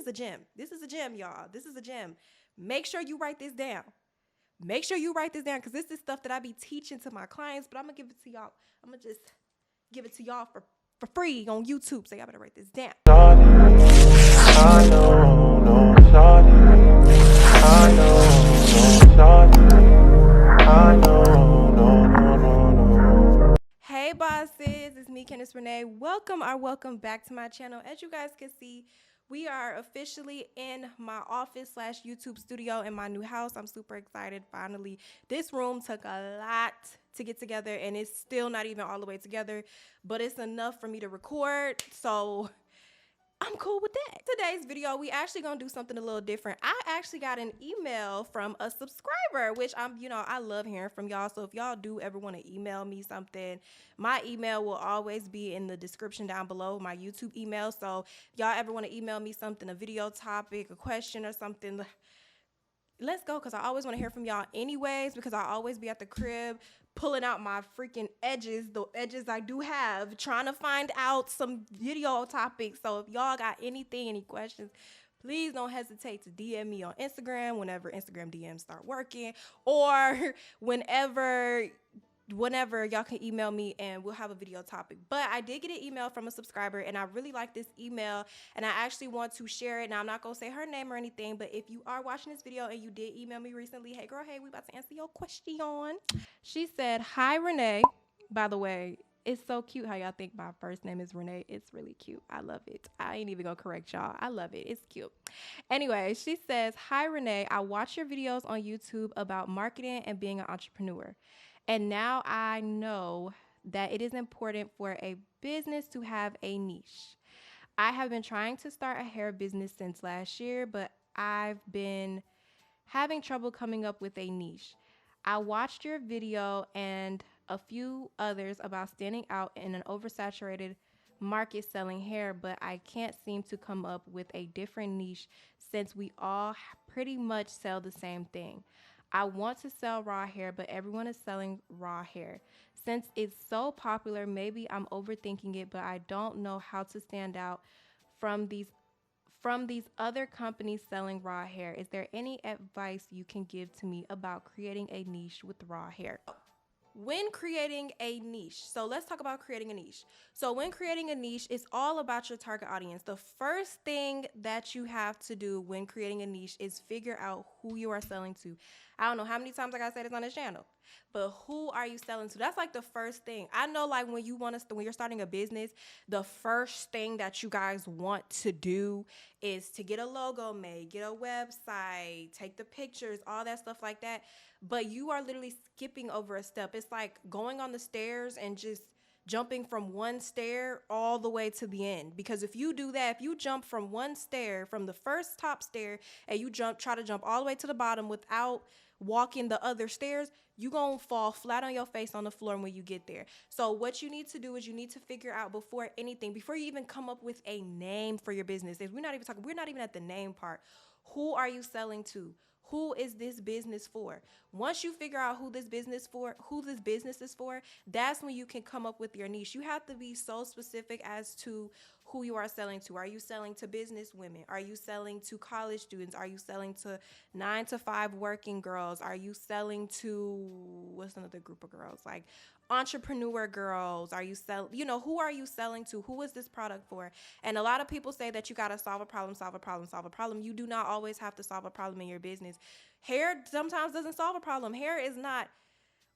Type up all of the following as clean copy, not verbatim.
is a gem. This is a gem, y'all. This is a gem. Make sure you write this down. Make sure you write this down because this is stuff that I be teaching to my clients, but I'm going to give it to y'all. I'm going to just give it to y'all for free on YouTube. So y'all better write this down. Hey bosses, it's me, Candice Renee. Welcome back to my channel. As you guys can see, we are officially in my office/YouTube studio in my new house. I'm super excited. Finally, this room took a lot to get together and it's still not even all the way together, but it's enough for me to record. So I'm cool with that. Today's video, we actually gonna do something a little different. I actually got an email from a subscriber, which I love hearing from y'all. So if y'all do ever want to email me something, my email will always be in the description down below, my YouTube email. So if y'all ever want to email me something, a video topic, a question or something, let's go, because I always want to hear from y'all anyways, because I always be at the crib pulling out my freaking edges, the edges I do have, trying to find out some video topics. So if y'all got anything, any questions, please don't hesitate to DM me on Instagram whenever Instagram DMs start working, or whenever y'all can email me and we'll have a video topic. But I did get an email from a subscriber and I really like this email and I actually want to share it. Now I'm not gonna say her name or anything, but if you are watching this video and you did email me recently, hey girl, hey, we about to answer your question. She said, "Hi Renee." By the way, it's so cute how y'all think my first name is Renee. It's really cute. I love it. I ain't even gonna correct y'all. I love it. It's cute. Anyway, she says, "Hi Renee, I watch your videos on YouTube about marketing and being an entrepreneur. And now I know that it is important for a business to have a niche. I have been trying to start a hair business since last year, but I've been having trouble coming up with a niche. I watched your video and a few others about standing out in an oversaturated market selling hair, but I can't seem to come up with a different niche since we all pretty much sell the same thing. I want to sell raw hair, but everyone is selling raw hair. Since it's so popular, maybe I'm overthinking it, but I don't know how to stand out from these other companies selling raw hair. Is there any advice you can give to me about creating a niche with raw hair?" When creating a niche, so let's talk about creating a niche. So when creating a niche, it's all about your target audience. The first thing that you have to do when creating a niche is figure out who you are selling to. I don't know how many times I gotta say this on this channel, but who are you selling to? That's like the first thing. I know, like when you're starting a business, the first thing that you guys want to do is to get a logo made, get a website, take the pictures, all that stuff like that. But you are literally skipping over a step. It's like going on the stairs and just jumping from one stair all the way to the end. Because if you do that, if you jump from one stair, from the first top stair, and you try to jump all the way to the bottom without walking the other stairs, you're going to fall flat on your face on the floor when you get there. So what you need to do is you need to figure out before you even come up with a name for your business. We're not even at the name part. Who are you selling to? Who is this business for? Once you figure out who this business is for, that's when you can come up with your niche. You have to be so specific as to who you are selling to. Are you selling to business women? Are you selling to college students? Are you selling to 9-to-5 working girls? Are you selling to, what's another group of girls? Like entrepreneur girls? Are you who are you selling to? Who is this product for? And a lot of people say that you got to solve a problem. You do not always have to solve a problem in your business. Hair sometimes doesn't solve a problem. Hair is not.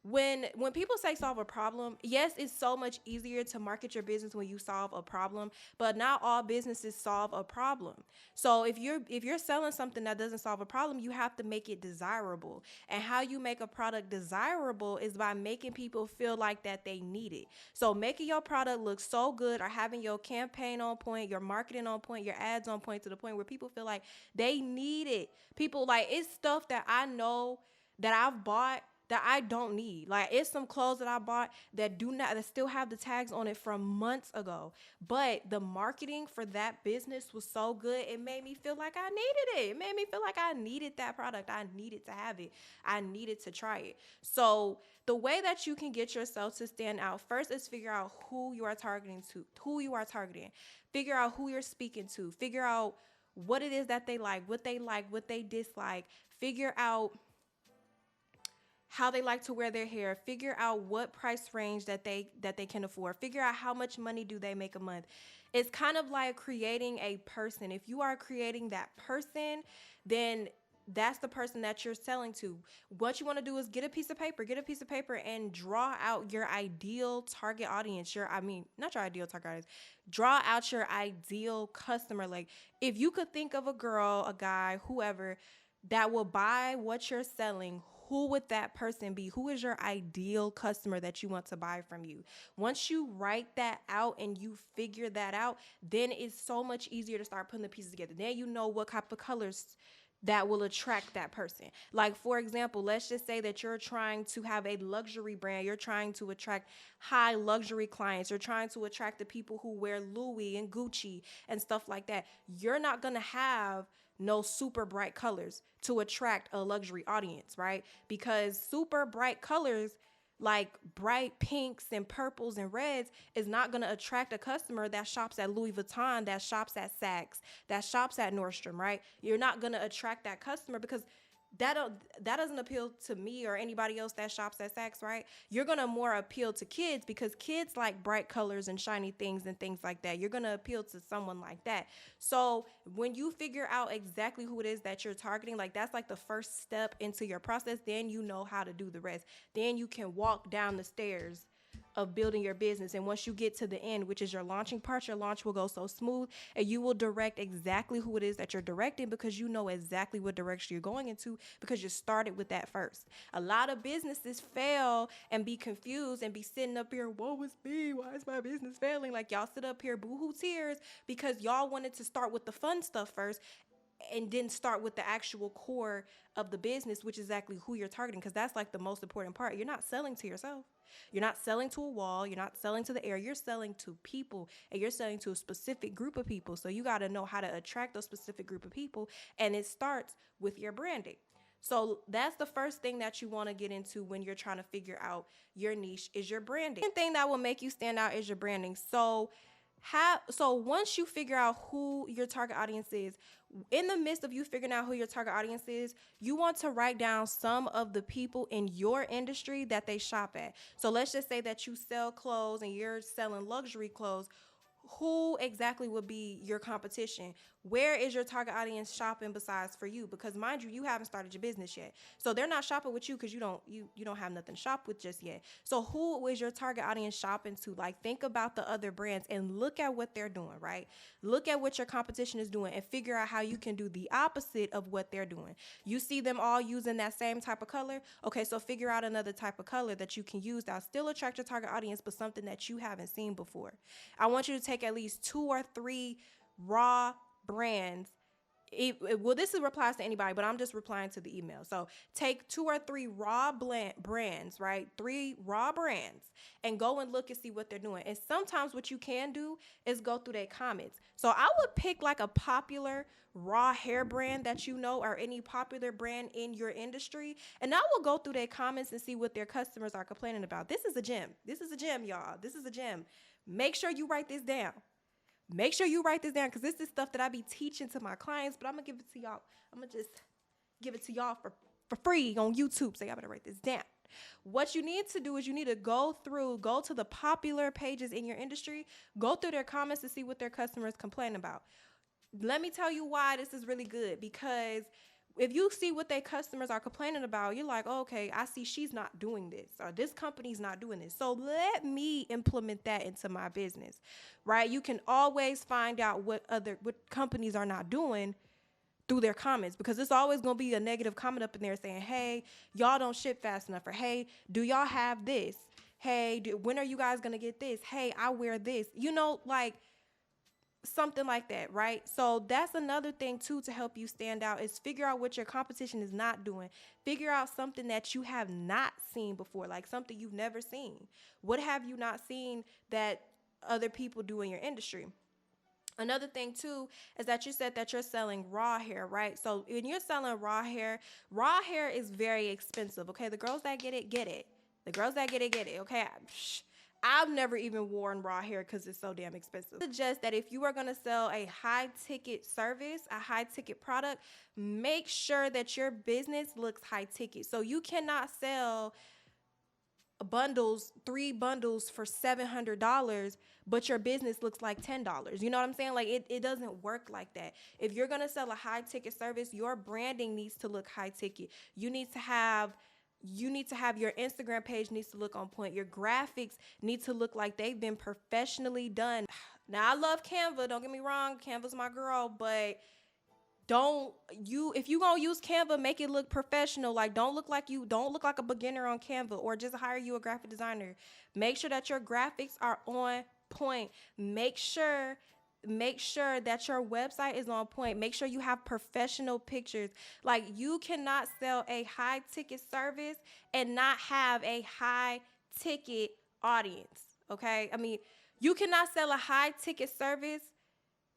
When people say solve a problem, yes, it's so much easier to market your business when you solve a problem, but not all businesses solve a problem. So if you're selling something that doesn't solve a problem, you have to make it desirable. And how you make a product desirable is by making people feel like that they need it. So making your product look so good, or having your campaign on point, your marketing on point, your ads on point, to the point where people feel like they need it. People, like, it's stuff that I know that I've bought that I don't need. Like, it's some clothes that I bought that still have the tags on it from months ago. But the marketing for that business was so good, it made me feel like I needed it. It made me feel like I needed that product. I needed to have it. I needed to try it. So the way that you can get yourself to stand out first is figure out who you are targeting. Figure out who you're speaking to. Figure out what it is that they like, what they dislike. Figure out how they like to wear their hair. Figure out what price range that they can afford. Figure out how much money do they make a month. It's kind of like creating a person. If you are creating that person, then that's the person that you're selling to. What you want to do is get a piece of paper and draw out your ideal target audience. Not your ideal target audience. Draw out your ideal customer. Like, if you could think of a girl, a guy, whoever that will buy what you're selling, who would that person be? Who is your ideal customer that you want to buy from you? Once you write that out and you figure that out, then it's so much easier to start putting the pieces together. Then you know what type of colors that will attract that person. Like, for example, let's just say that you're trying to have a luxury brand. You're trying to attract high luxury clients. You're trying to attract the people who wear Louis and Gucci and stuff like that. You're not going to have no super bright colors to attract a luxury audience, right? Because super bright colors like bright pinks and purples and reds is not going to attract a customer that shops at Louis Vuitton, that shops at Saks, that shops at Nordstrom, right? You're not going to attract that customer because that doesn't appeal to me or anybody else that shops at Saks, right? You're going to more appeal to kids because kids like bright colors and shiny things and things like that. You're going to appeal to someone like that. So when you figure out exactly who it is that you're targeting, like, that's like the first step into your process. Then you know how to do the rest. Then you can walk down the stairs of building your business. And once you get to the end, which is your launching part, your launch will go so smooth and you will direct exactly who it is that you're directing because you know exactly what direction you're going into because you started with that first. A lot of businesses fail and be confused and be sitting up here, woe is me, why is my business failing? Like, y'all sit up here boohoo tears because y'all wanted to start with the fun stuff first and then start with the actual core of the business, which is exactly who you're targeting, because that's like the most important part. You're not selling to yourself. You're not selling to a wall. You're not selling to the air. You're selling to people, and you're selling to a specific group of people. So you got to know how to attract those specific group of people, and it starts with your branding. So that's the first thing that you want to get into when you're trying to figure out your niche is your branding. The thing that will make you stand out is your branding. So once you figure out who your target audience is, in the midst of you figuring out who your target audience is, you want to write down some of the people in your industry that they shop at. So let's just say that you sell clothes and you're selling luxury clothes. Who exactly would be your competition? Where is your target audience shopping besides for you? Because mind you, you haven't started your business yet. So they're not shopping with you because you don't have nothing to shop with just yet. So who is your target audience shopping to? Like, think about the other brands and look at what they're doing, right? Look at what your competition is doing and figure out how you can do the opposite of what they're doing. You see them all using that same type of color. Okay, so figure out another type of color that you can use that'll still attract your target audience, but something that you haven't seen before. I want you to take at least 2 or 3 raw brands. This applies to anybody, but I'm just replying to the email. So take 2 or 3 raw brands, right? 3 raw brands, and go and look and see what they're doing. And sometimes what you can do is go through their comments. So I would pick like a popular raw hair brand that you know, or any popular brand in your industry, and I will go through their comments and see what their customers are complaining about. This is a gem. This is a gem, y'all. This is a gem. Make sure you write this down. Make sure you write this down because this is stuff that I be teaching to my clients, but I'm going to give it to y'all. I'm going to just give it to y'all for free on YouTube. So y'all better write this down. What you need to do is you need to go to the popular pages in your industry, go through their comments to see what their customers complain about. Let me tell you why this is really good, because if you see what their customers are complaining about, you're like, oh, okay, I see she's not doing this, or this company's not doing this. So let me implement that into my business, right? You can always find out what companies are not doing through their comments, because it's always going to be a negative comment up in there saying, hey, y'all don't ship fast enough, or hey, do y'all have this? Hey, when are you guys going to get this? Hey, I wear this, like something like that, right? So that's another thing too to help you stand out, is figure out what your competition is not doing. Figure out something that you have not seen before, like something you've never seen. What have you not seen that other people do in your industry? Another thing too is that you said that you're selling raw hair, right? So when you're selling raw hair is very expensive, okay? The girls that get it, get it. The girls that get it, get it, okay? I've never even worn raw hair because it's so damn expensive. I suggest that if you are going to sell a high ticket service, a high ticket product, make sure that your business looks high ticket. So you cannot sell bundles, 3 bundles for $700, but your business looks like $10. You know what I'm saying? Like it doesn't work like that. If you're going to sell a high ticket service, your branding needs to look high ticket. You need to have your Instagram page needs to look on point. Your graphics need to look like they've been professionally done. Now I love Canva, don't get me wrong, Canva's my girl, but if you gonna use Canva, make it look professional. Like don't look like a beginner on Canva, or just hire you a graphic designer. Make sure that your graphics are on point. Make sure that your website is on point. Make sure you have professional pictures. Like you cannot sell a high ticket service and not have a high ticket audience. Okay. I mean, you cannot sell a high ticket service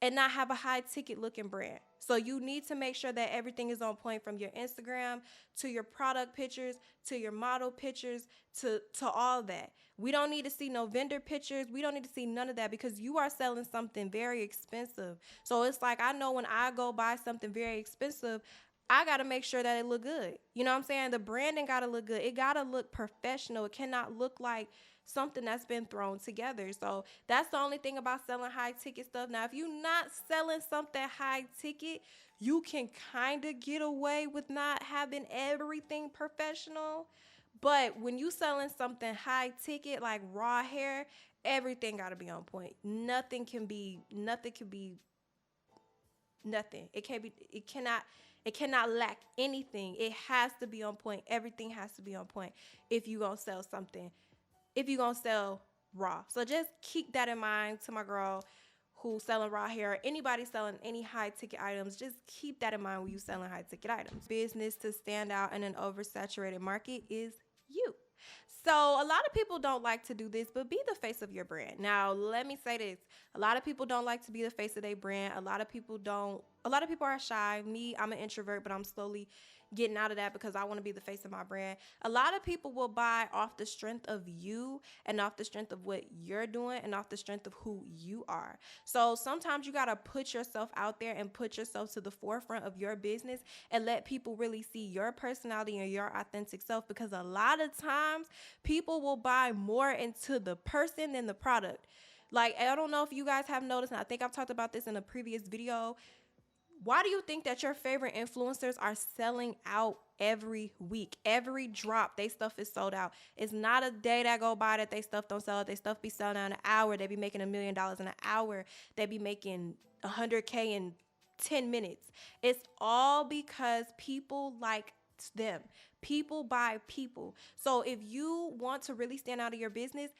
and not have a high ticket looking brand. So you need to make sure that everything is on point, from your Instagram to your product pictures to your model pictures to all that. We don't need to see no vendor pictures. We don't need to see none of that, because you are selling something very expensive. So it's like, I know when I go buy something very expensive, I got to make sure that it look good. You know what I'm saying? The branding got to look good. It got to look professional. It cannot look like something that's been thrown together. So that's the only thing about selling high ticket stuff. Now, if you're not selling something high ticket, you can kind of get away with not having everything professional. But when you selling something high ticket like raw hair, everything got to be on point. Nothing can be. It cannot lack anything. It has to be on point. Everything has to be on point if you're going to sell something, if you're going to sell raw. So just keep that in mind, to my girl who's selling raw hair, anybody selling any high ticket items. Just keep that in mind when you're selling high ticket items. Business to stand out in an oversaturated market is you. So a lot of people don't like to do this, but be the face of your brand. Now, let me say this. A lot of people don't like to be the face of their brand. A lot of people are shy. Me, I'm an introvert, but I'm slowly getting out of that because I want to be the face of my brand. A lot of people will buy off the strength of you and off the strength of what you're doing and off the strength of who you are. So sometimes you got to put yourself out there and put yourself to the forefront of your business and let people really see your personality and your authentic self, because a lot of times people will buy more into the person than the product. Like, I don't know if you guys have noticed, and I think I've talked about this in a previous video. Why do you think that your favorite influencers are selling out every week? Every drop, they stuff is sold out. It's not a day that go by that they stuff don't sell out. They stuff be selling out in an hour. They be making $1 million in an hour. They be making $100K in 10 minutes. It's all because people like them. People buy people. So if you want to really stand out of your business,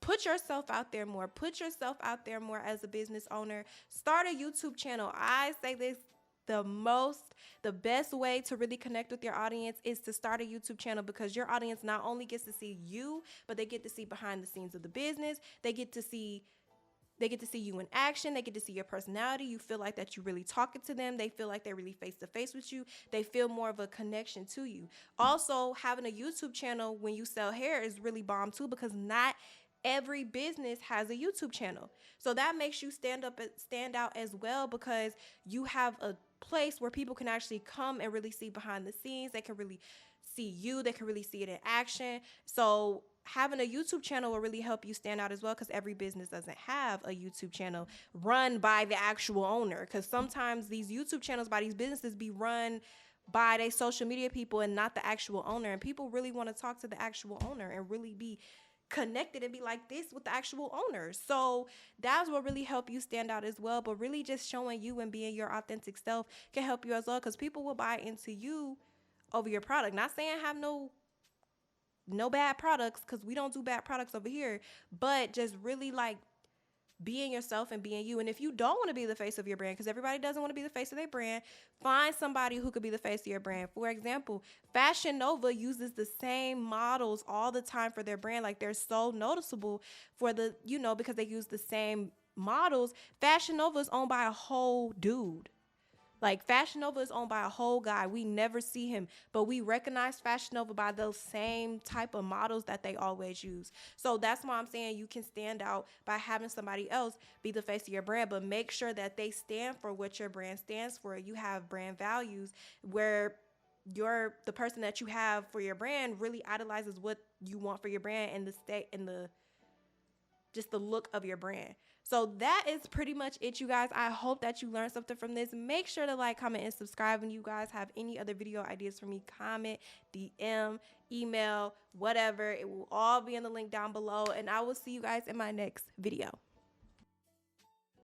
put yourself out there more. Put yourself out there more as a business owner. Start a YouTube channel. I say this, the best way to really connect with your audience is to start a YouTube channel, because your audience not only gets to see you, but they get to see behind the scenes of the business. They get to see you in action. They get to see your personality. You feel like that you're really talking to them. They feel like they're really face to face with you. They feel more of a connection to you. Also, having a YouTube channel when you sell hair is really bomb too, because not every business has a YouTube channel. So that makes you stand out as well, because you have a place where people can actually come and really see behind the scenes. They can really see you. They can really see it in action. So having a YouTube channel will really help you stand out as well, because every business doesn't have a YouTube channel run by the actual owner, because sometimes these YouTube channels by these businesses be run by their social media people and not the actual owner. And people really want to talk to the actual owner and really be connected and be like this with the actual owner. So that's what really help you stand out as well. But really just showing you and being your authentic self can help you as well, because people will buy into you over your product. Not saying have no bad products, because we don't do bad products over here, but just really like being yourself and being you. And if you don't want to be the face of your brand, because everybody doesn't want to be the face of their brand, find somebody who could be the face of your brand. For example, Fashion Nova uses the same models all the time for their brand. Like, they're so noticeable for because they use the same models. Fashion Nova is owned by a whole dude. Like Fashion Nova is owned by a whole guy. We never see him, but we recognize Fashion Nova by those same type of models that they always use. So that's why I'm saying you can stand out by having somebody else be the face of your brand, but make sure that they stand for what your brand stands for. You have brand values where the person that you have for your brand really idolizes what you want for your brand and the state and the just the look of your brand. So that is pretty much it, you guys. I hope that you learned something from this. Make sure to like, comment, and subscribe. And you guys have any other video ideas for me, comment, DM, email, whatever. It will all be in the link down below. And I will see you guys in my next video.